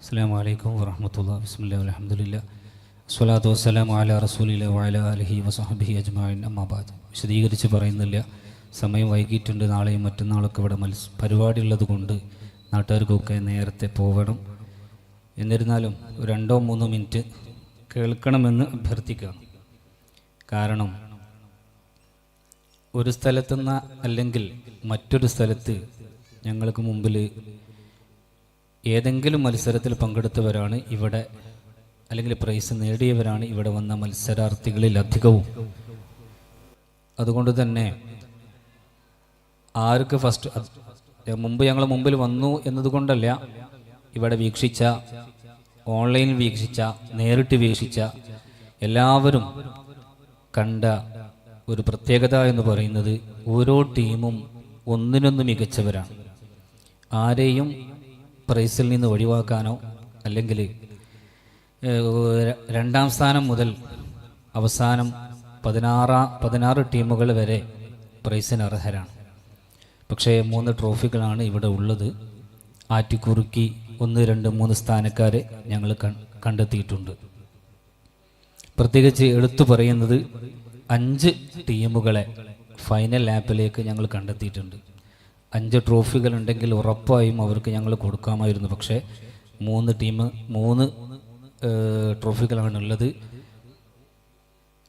അസ്സലാമു അലൈക്കും വറഹ്മത്തുള്ളാഹി ബിസ്മില്ലാഹി വൽഹംദുലില്ലാഹ് സ്വലാത്തു വസ്സലാമു അലാ റസൂലില്ലാഹി വഅലാ ആലിഹി വസഹ്ബിഹി അജ്മഈൻ അമ്മാ ബഅദ്. വിശദീകരിച്ച് പറയുന്നില്ല, സമയം വൈകിയിട്ടുണ്ട്. നാളെയും മറ്റന്നാളൊക്കെ ഇവിടെ പരിപാടി ഉള്ളത് കൊണ്ട് നാട്ടുകാർക്കൊക്കെ നേരത്തെ പോകണം. എന്നിരുന്നാലും 2-3 മിനിറ്റ് കേൾക്കണമെന്ന് അഭ്യർത്ഥിക്കുകയാണ്. കാരണം ഒരു സ്ഥലത്തുനിന്ന് അല്ലെങ്കിൽ മറ്റൊരു സ്ഥലത്ത് ഞങ്ങൾക്ക് മുമ്പിൽ ഏതെങ്കിലും മത്സരത്തിൽ പങ്കെടുത്തവരാണ് ഇവിടെ, അല്ലെങ്കിൽ പ്രൈസ് നേടിയവരാണ് ഇവിടെ വന്ന മത്സരാർത്ഥികളിൽ അധികവും. അതുകൊണ്ട് തന്നെ ആർക്ക് ഫസ്റ്റ് മുമ്പ് ഞങ്ങൾ മുമ്പിൽ വന്നു എന്നതുകൊണ്ടല്ല, ഇവിടെ വീക്ഷിച്ച, ഓൺലൈനിൽ വീക്ഷിച്ച, നേരിട്ട് വീക്ഷിച്ച എല്ലാവരും കണ്ട ഒരു പ്രത്യേകത എന്ന് പറയുന്നത് ഓരോ ടീമും ഒന്നിനൊന്ന് മികച്ചവരാണ്. ആരെയും പ്രൈസിൽ നിന്ന് ഒഴിവാക്കാനോ അല്ലെങ്കിൽ 2ാം സ്ഥാനം മുതൽ അവസാനം 16 ടീമുകൾ വരെ പ്രൈസിന് അർഹരാണ്. പക്ഷേ 3 ട്രോഫികളാണ് ഇവിടെ ഉള്ളത്. ആറ്റിക്കുറുക്കി 1, 2, 3 സ്ഥാനക്കാരെ ഞങ്ങൾ കണ്ടെത്തിയിട്ടുണ്ട്. പ്രത്യേകിച്ച് എടുത്തു പറയുന്നത് 5 ടീമുകളെ ഫൈനൽ ലാപ്പിലേക്ക് ഞങ്ങൾ കണ്ടെത്തിയിട്ടുണ്ട്. 5 ട്രോഫികൾ ഉണ്ടെങ്കിൽ ഉറപ്പായും അവർക്ക് ഞങ്ങൾ കൊടുക്കാമായിരുന്നു. പക്ഷേ 3 ട്രോഫികളാണുള്ളത്.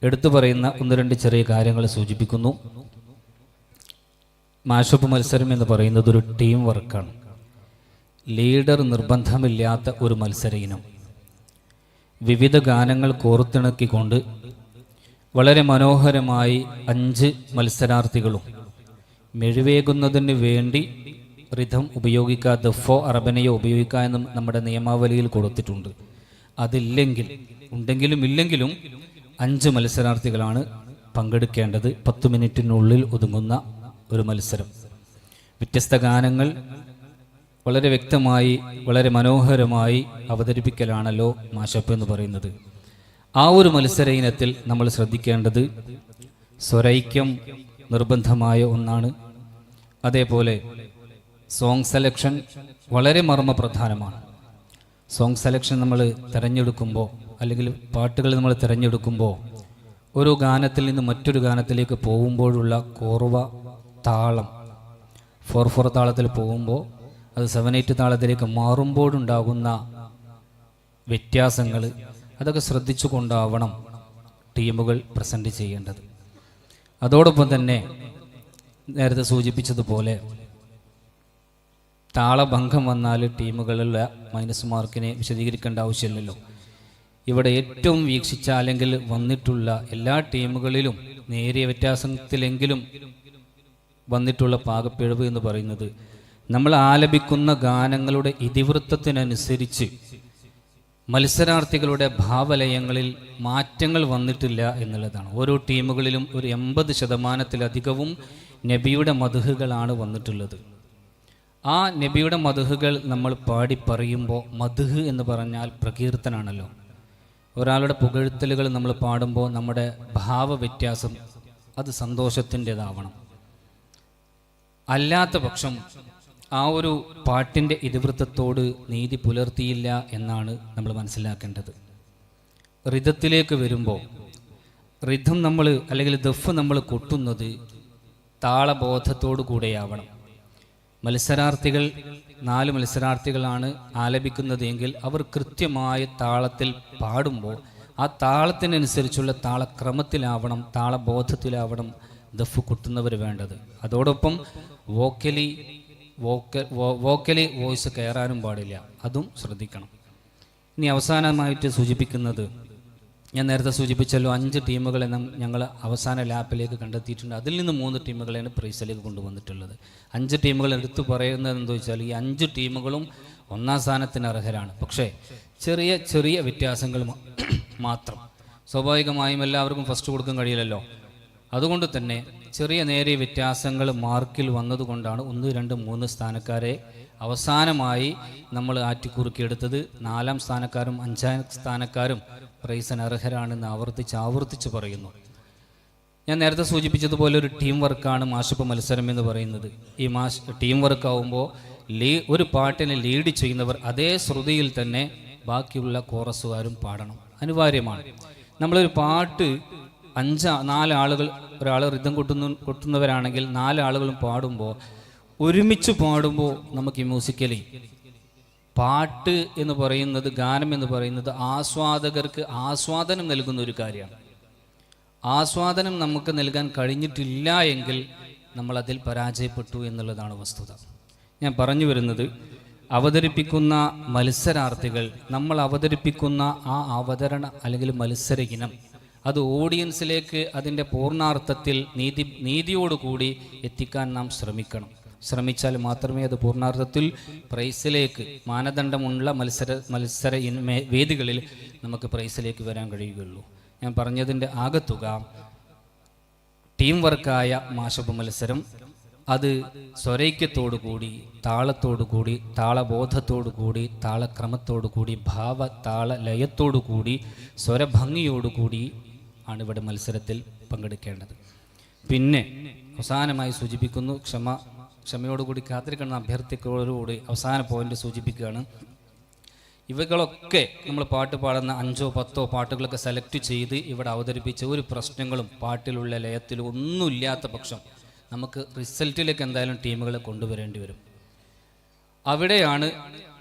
എടുത്തു പറയുന്ന 1-2 ചെറിയ കാര്യങ്ങൾ സൂചിപ്പിക്കുന്നു. മാഷപ്പ് മത്സരം എന്ന് പറയുന്നത് ഒരു ടീം വർക്കാണ്. ലീഡർ നിർബന്ധമില്ലാത്ത ഒരു മത്സര ഇനം. വിവിധ ഗാനങ്ങൾ കോർത്തിണക്കിക്കൊണ്ട് വളരെ മനോഹരമായി 5 മത്സരാർത്ഥികളും മെഴിവേകുന്നതിന് വേണ്ടി റിഥം ഉപയോഗിക്കുക, ദഫോ അറബനയോ ഉപയോഗിക്കുക എന്നും നമ്മുടെ നിയമാവലിയിൽ കൊടുത്തിട്ടുണ്ട്. അതില്ലെങ്കിൽ, ഉണ്ടെങ്കിലും ഇല്ലെങ്കിലും 5 മത്സരാർത്ഥികളാണ് പങ്കെടുക്കേണ്ടത്. 10 മിനിറ്റിനുള്ളിൽ ഒതുങ്ങുന്ന ഒരു മത്സരം. വ്യത്യസ്ത ഗാനങ്ങൾ വളരെ വ്യക്തമായി, വളരെ മനോഹരമായി അവതരിപ്പിക്കലാണല്ലോ മാഷപ്പ് എന്ന് പറയുന്നത്. ആ ഒരു മത്സര ഇനത്തിൽ നമ്മൾ ശ്രദ്ധിക്കേണ്ടത് സ്വരൈക്യം നിർബന്ധമായ ഒന്നാണ്. അതേപോലെ സോങ് സെലക്ഷൻ വളരെ മർമ്മപ്രധാനമാണ്. സോങ് സെലക്ഷൻ നമ്മൾ തിരഞ്ഞെടുക്കുമ്പോൾ, അല്ലെങ്കിൽ പാട്ടുകൾ നമ്മൾ തിരഞ്ഞെടുക്കുമ്പോൾ, ഒരു ഗാനത്തിൽ നിന്ന് മറ്റൊരു ഗാനത്തിലേക്ക് പോകുമ്പോഴുള്ള കോർവ താളം, 4/4 താളത്തിൽ പോകുമ്പോൾ അത് 7/8 താളത്തിലേക്ക് മാറുമ്പോഴുണ്ടാകുന്ന വ്യത്യാസങ്ങൾ, അതൊക്കെ ശ്രദ്ധിച്ചു കൊണ്ടാവണം ടീമുകൾ പ്രസൻറ്റ് ചെയ്യേണ്ടത്. അതോടൊപ്പം തന്നെ നേരത്തെ സൂചിപ്പിച്ചതുപോലെ താളഭംഗം വന്നാൽ ടീമുകളിലെ മൈനസ് മാർക്കിനെ വിശദീകരിക്കേണ്ട ആവശ്യമില്ലല്ലോ. ഇവിടെ ഏറ്റവും വീക്ഷിച്ച അല്ലെങ്കിൽ വന്നിട്ടുള്ള എല്ലാ ടീമുകളിലും നേരിയ വ്യത്യാസത്തിലെങ്കിലും വന്നിട്ടുള്ള പാകപ്പിഴവ് എന്ന് പറയുന്നത് നമ്മൾ ആലപിക്കുന്ന ഗാനങ്ങളുടെ ഇതിവൃത്തത്തിനനുസരിച്ച് മത്സരാർത്ഥികളുടെ ഭാവലയങ്ങളിൽ മാറ്റങ്ങൾ വന്നിട്ടില്ല എന്നുള്ളതാണ്. ഓരോ ടീമുകളിലും ഒരു 80% നബിയുടെ മദ്ഹുകളാണ് വന്നിട്ടുള്ളത്. ആ നബിയുടെ മദ്ഹുകൾ നമ്മൾ പാടി പറയുമ്പോൾ, മദ്ഹ് എന്ന് പറഞ്ഞാൽ പ്രകീർത്തനാണല്ലോ. ഒരാളുടെ പുകഴ്ത്തലുകൾ നമ്മൾ പാടുമ്പോൾ നമ്മുടെ ഭാവവ്യത്യാസം അത് സന്തോഷത്തിൻ്റെതാവണം. അല്ലാത്ത പക്ഷം ആ ഒരു പാട്ടിൻ്റെ ഇതിവൃത്തത്തോട് നീതി പുലർത്തിയില്ല എന്നാണ് നമ്മൾ മനസ്സിലാക്കേണ്ടത്. റിഥത്തിലേക്ക് വരുമ്പോൾ, റിഥം നമ്മൾ അല്ലെങ്കിൽ ദഫ് നമ്മൾ കൊട്ടുന്നത് താളബോധത്തോടു കൂടെയാവണം. മത്സരാർത്ഥികൾ 4 മത്സരാർത്ഥികളാണ് ആലപിക്കുന്നത് എങ്കിൽ അവർ കൃത്യമായ താളത്തിൽ പാടുമ്പോൾ ആ താളത്തിനനുസരിച്ചുള്ള താളക്രമത്തിലാവണം, താളബോധത്തിലാവണം ദഫ് കൊട്ടുന്നവർ വേണ്ടത്. അതോടൊപ്പം വോക്കലി വോയിസ് കയറാനും പാടില്ല, അതും ശ്രദ്ധിക്കണം. ഇനി അവസാനമായിട്ട് സൂചിപ്പിക്കുന്നത്, ഞാൻ നേരത്തെ സൂചിപ്പിച്ചല്ലോ, 5 ടീമുകളെ ഞങ്ങൾ അവസാന ലാപ്പിലേക്ക് കണ്ടെത്തിയിട്ടുണ്ട്. അതിൽ നിന്ന് 3 ടീമുകളെയാണ് പ്രൈസിലേക്ക് കൊണ്ടുവന്നിട്ടുള്ളത്. 5 ടീമുകൾ എടുത്തു പറയുന്നത് എന്താ വെച്ചാൽ, ഈ 5 ടീമുകളും 1ാം സ്ഥാനത്തിന് അർഹരാണ്. പക്ഷേ ചെറിയ ചെറിയ വ്യത്യാസങ്ങൾ മാത്രം. സ്വാഭാവികമായും എല്ലാവർക്കും ഫസ്റ്റ് കൊടുക്കാൻ കഴിയില്ലല്ലോ. അതുകൊണ്ട് തന്നെ ചെറിയ നേരിയ വ്യത്യാസങ്ങൾ മാർക്കിൽ വന്നതുകൊണ്ടാണ് 1, 2, 3 സ്ഥാനക്കാരെ അവസാനമായി നമ്മൾ ആറ്റിക്കുറുക്കിയെടുത്തത്. 4ാം സ്ഥാനക്കാരും 5ാം സ്ഥാനക്കാരും പ്രൈസിന് അർഹരാണെന്ന് ആവർത്തിച്ച് പറയുന്നു. ഞാൻ നേരത്തെ സൂചിപ്പിച്ചതുപോലെ ഒരു ടീം വർക്കാണ് മാഷപ്പ് മത്സരം എന്ന് പറയുന്നത്. ഈ ടീം വർക്കാവുമ്പോൾ ഒരു പാട്ടിനെ ലീഡ് ചെയ്യുന്നവർ അതേ ശ്രുതിയിൽ തന്നെ ബാക്കിയുള്ള കോറസുകാരും പാടണം, അനിവാര്യമാണ്. നമ്മളൊരു പാട്ട് 4 ആളുകൾ, ഒരാൾ റിതം കൊട്ടുന്നവരാണെങ്കിൽ 4 ആളുകളും പാടുമ്പോൾ, ഒരുമിച്ച് പാടുമ്പോൾ നമുക്ക് ഈ മ്യൂസിക്കലി പാട്ട് എന്ന് പറയുന്നത്, ഗാനം എന്ന് പറയുന്നത് ആസ്വാദകർക്ക് ആസ്വാദനം നൽകുന്ന ഒരു കാര്യമാണ്. ആസ്വാദനം നമുക്ക് നൽകാൻ കഴിഞ്ഞിട്ടില്ല എങ്കിൽ നമ്മളതിൽ പരാജയപ്പെട്ടു എന്നുള്ളതാണ് വസ്തുത. ഞാൻ പറഞ്ഞു വരുന്നത്, അവതരിപ്പിക്കുന്ന മത്സരാർത്ഥികൾ, നമ്മൾ അവതരിപ്പിക്കുന്ന ആ അവതരണ അല്ലെങ്കിൽ മത്സര ഇനം അത് ഓഡിയൻസിലേക്ക് അതിൻ്റെ പൂർണ്ണാർത്ഥത്തിൽ നീതിയോടുകൂടി എത്തിക്കാൻ നാം ശ്രമിച്ചാൽ മാത്രമേ അത് പൂർണ്ണാർത്ഥത്തിൽ പ്രൈസിലേക്ക്, മാനദണ്ഡമുള്ള മത്സര വേദികളിൽ നമുക്ക് പ്രൈസിലേക്ക് വരാൻ കഴിയുകയുള്ളൂ. ഞാൻ പറഞ്ഞതിൻ്റെ ആകത്തുക, ടീം വർക്കായ മാഷപ്പ് മത്സരം അത് സ്വരൈക്യത്തോടുകൂടി, താളത്തോടുകൂടി, താളബോധത്തോടുകൂടി, താളക്രമത്തോടുകൂടി, താള ലയത്തോടുകൂടി, സ്വരഭംഗിയോടുകൂടി ആണ് ഇവിടെ മത്സരത്തിൽ പങ്കെടുക്കേണ്ടത്. പിന്നെ അവസാനമായി സൂചിപ്പിക്കുന്നു, ക്ഷമയോടുകൂടി കാത്തിരിക്കുന്ന അഭ്യർത്ഥികളോടുകൂടി അവസാന പോയിന്റ് സൂചിപ്പിക്കുകയാണ്. ഇവകളൊക്കെ നമ്മൾ പാട്ട് പാടുന്ന 5 or 10 പാട്ടുകളൊക്കെ സെലക്ട് ചെയ്ത് ഇവിടെ അവതരിപ്പിച്ച ഒരു പ്രശ്നങ്ങളും പാട്ടിലുള്ള ലയത്തിലും ഒന്നുമില്ലാത്ത പക്ഷം നമുക്ക് റിസൾട്ടിലേക്ക് എന്തായാലും ടീമുകളെ കൊണ്ടുവരേണ്ടി വരും. അവിടെയാണ്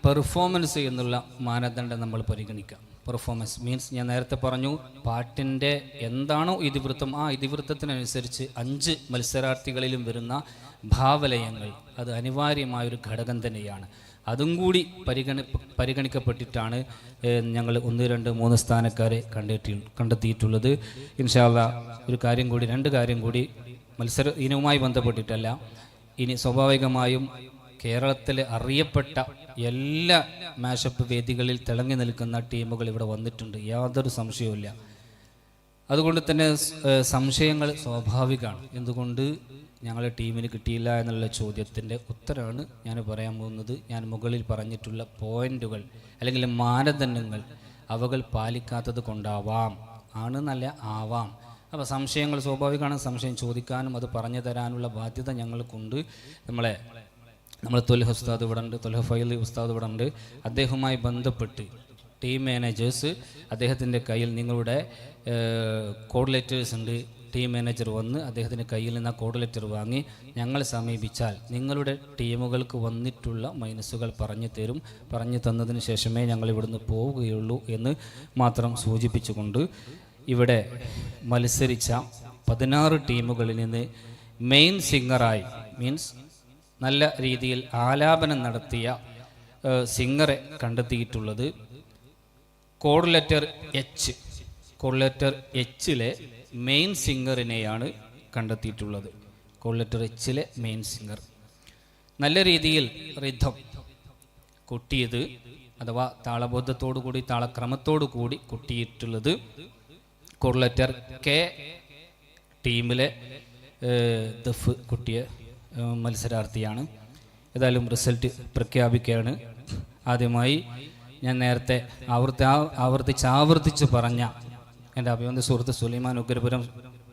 പെർഫോമൻസ് എന്നുള്ള മാനദണ്ഡം നമ്മൾ പരിഗണിക്കുക. പെർഫോമൻസ് മീൻസ്, ഞാൻ നേരത്തെ പറഞ്ഞു, പാട്ടിൻ്റെ എന്താണോ ഇതിവൃത്തം, ആ ഇതിവൃത്തത്തിനനുസരിച്ച് 5 മത്സരാർത്ഥികളിലും വരുന്ന ഭാവലയങ്ങൾ അത് അനിവാര്യമായൊരു ഘടകം തന്നെയാണ്. അതും കൂടി പരിഗണിക്കപ്പെട്ടിട്ടാണ് ഞങ്ങൾ 1, 2, 3 സ്ഥാനക്കാരെ കണ്ടെത്തിയിട്ടുള്ളത്. ഇൻഷാ അല്ലാഹ് ഒരു കാര്യം കൂടി, 2 കാര്യം കൂടി മത്സര ഇനവുമായി ബന്ധപ്പെട്ടിട്ടല്ല. ഇനി സ്വാഭാവികമായും കേരളത്തിലെ അറിയപ്പെട്ട എല്ലാ മാഷപ്പ് വേദികളിൽ തിളങ്ങി നിൽക്കുന്ന ടീമുകൾ ഇവിടെ വന്നിട്ടുണ്ട്, യാതൊരു സംശയവുമില്ല. അതുകൊണ്ട് തന്നെ സംശയങ്ങൾ സ്വാഭാവികമാണ്. എന്തുകൊണ്ട് ഞങ്ങളുടെ ടീമിന് കിട്ടിയില്ല എന്നുള്ള ചോദ്യത്തിൻ്റെ ഉത്തരമാണ് ഞാൻ പറയാൻ പോകുന്നത്. ഞാൻ മുകളിൽ പറഞ്ഞിട്ടുള്ള പോയിന്റുകൾ അല്ലെങ്കിൽ മാനദണ്ഡങ്ങൾ അവകൾ പാലിക്കാത്തത് കൊണ്ടാവാം, ആണെന്നല്ല ആവാം. അപ്പോൾ സംശയങ്ങൾ സ്വാഭാവികമാണ്. സംശയം ചോദിക്കാനും അത് പറഞ്ഞു തരാനുള്ള ബാധ്യത ഞങ്ങൾക്കുണ്ട്. നമ്മൾ തൊൽഹ ഉസ്താദ് ഇവിടെ ഉണ്ട്, തൊൽഹ ഫൈൽ ഉസ്താദ് ഇവിടെ ഉണ്ട്. അദ്ദേഹവുമായി ബന്ധപ്പെട്ട് ടീം മാനേജേഴ്സ്, അദ്ദേഹത്തിൻ്റെ കയ്യിൽ നിങ്ങളുടെ കോഡ് ലെറ്റേഴ്സ് ഉണ്ട്. ടീം മാനേജർ വന്ന് അദ്ദേഹത്തിൻ്റെ കയ്യിൽ നിന്ന് ആ കോഡ് ലെറ്റർ വാങ്ങി ഞങ്ങൾ സമീപിച്ചാൽ നിങ്ങളുടെ ടീമുകൾക്ക് വന്നിട്ടുള്ള മൈനസുകൾ പറഞ്ഞു തന്നതിന് ശേഷമേ ഞങ്ങൾ ഇവിടുന്ന് പോവുകയുള്ളൂ എന്ന് മാത്രം സൂചിപ്പിച്ചുകൊണ്ട്, ഇവിടെ മത്സരിച്ച 16 ടീമുകളിൽ നിന്ന് മെയിൻ സിംഗറായി, മീൻസ് നല്ല രീതിയിൽ ആലാപനം നടത്തിയ സിംഗറെ കണ്ടെത്തിയിട്ടുള്ളത് കോഡ് ലെറ്റർ എച്ചിലെ മെയിൻ സിംഗറിനെയാണ് കണ്ടെത്തിയിട്ടുള്ളത്. കോഡ് ലെറ്റർ എച്ചിലെ മെയിൻ സിംഗർ നല്ല രീതിയിൽ റിഥം കൊട്ടിയത്, അഥവാ താളബോധത്തോടു കൂടി, താളക്രമത്തോടു കൂടി കൊട്ടിയിട്ടുള്ളത് കോഡ് ലെറ്റർ കെ ടീമിലെ ദഫ് കൊട്ടിയ മത്സരാർത്ഥിയാണ്. ഏതായാലും റിസൾട്ട് പ്രഖ്യാപിക്കുകയാണ്. ആദ്യമായി ഞാൻ നേരത്തെ ആവർത്തിച്ച് പറഞ്ഞ എൻ്റെ അഭിനന്ദ സുഹൃത്ത് സുലൈമാൻ ഉഗ്രപുരം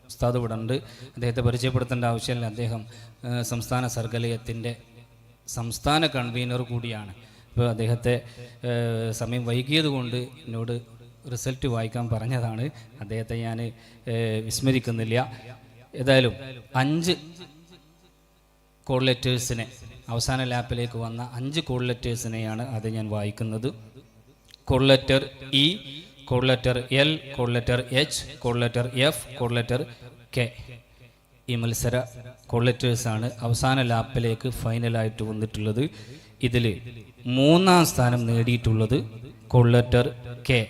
ഉസ്താദ് ഇവിടെ ഉണ്ട്. അദ്ദേഹത്തെ പരിചയപ്പെടുത്തേണ്ട ആവശ്യമില്ല. അദ്ദേഹം സംസ്ഥാന സർഗലയത്തിൻ്റെ സംസ്ഥാന കൺവീനർ കൂടിയാണ്. അപ്പോൾ അദ്ദേഹത്തെ സമയം വൈകിയത് കൊണ്ട് എന്നോട് റിസൾട്ട് വായിക്കാൻ പറഞ്ഞതാണ്. അദ്ദേഹത്തെ ഞാൻ വിസ്മരിക്കുന്നില്ല. ഏതായാലും 5 കോഡ് ലെറ്റേഴ്സിനെ, അവസാന ലാപ്പിലേക്ക് വന്ന 5 കോഡ് ലെറ്റേഴ്സിനെയാണ് അത് ഞാൻ വായിക്കുന്നത്. Code letter E, code letter L, code letter H, code letter F, code letter K. ഈ മത്സര കോഡ് ലെറ്റേഴ്സാണ് അവസാന ലാപ്പിലേക്ക് ഫൈനലായിട്ട് വന്നിട്ടുള്ളത്. ഇതിൽ 3-ാം സ്ഥാനം നേടിയിട്ടുള്ളത് കോഡ് ലെറ്റർ കെ,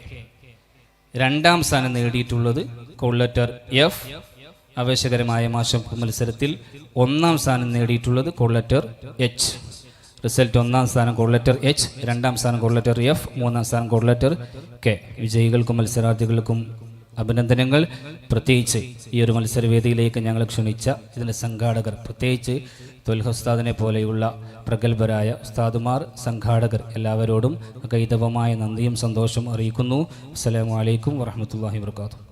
2-ാം സ്ഥാനം നേടിയിട്ടുള്ളത് കോഡ് ലെറ്റർ എഫ്. ആവേശകരമായ മാഷപ്പ് മത്സരത്തിൽ 1-ാം സ്ഥാനം നേടിയിട്ടുള്ളത് കോഡ് ലെറ്റർ എച്ച്. റിസൾട്ട് 1-ാം സ്ഥാനം കോഡ് ലെറ്റർ എച്ച്, 2-ാം സ്ഥാനം കോഡ് ലെറ്റർ എഫ്, 3-ാം സ്ഥാനം കോഡ് ലെറ്റർ കെ. വിജയികൾക്കും മത്സരാർത്ഥികൾക്കും അഭിനന്ദനങ്ങൾ. പ്രത്യേകിച്ച് ഈ ഒരു മത്സരവേദിയിലേക്ക് ഞങ്ങൾ ക്ഷണിച്ച ഇതിൻ്റെ സംഘാടകർ, പ്രത്യേകിച്ച് തൊൽഹ ഉസ്താദിനെ പോലെയുള്ള പ്രഗത്ഭരായ ഉസ്താദുമാർ, സംഘാടകർ എല്ലാവരോടും അഗൈതവമായ നന്ദിയും സന്തോഷവും അറിയിക്കുന്നു. അസ്സലാമു അലൈക്കും വറഹ്മത്തുള്ളാഹി വബറകാതുഹു.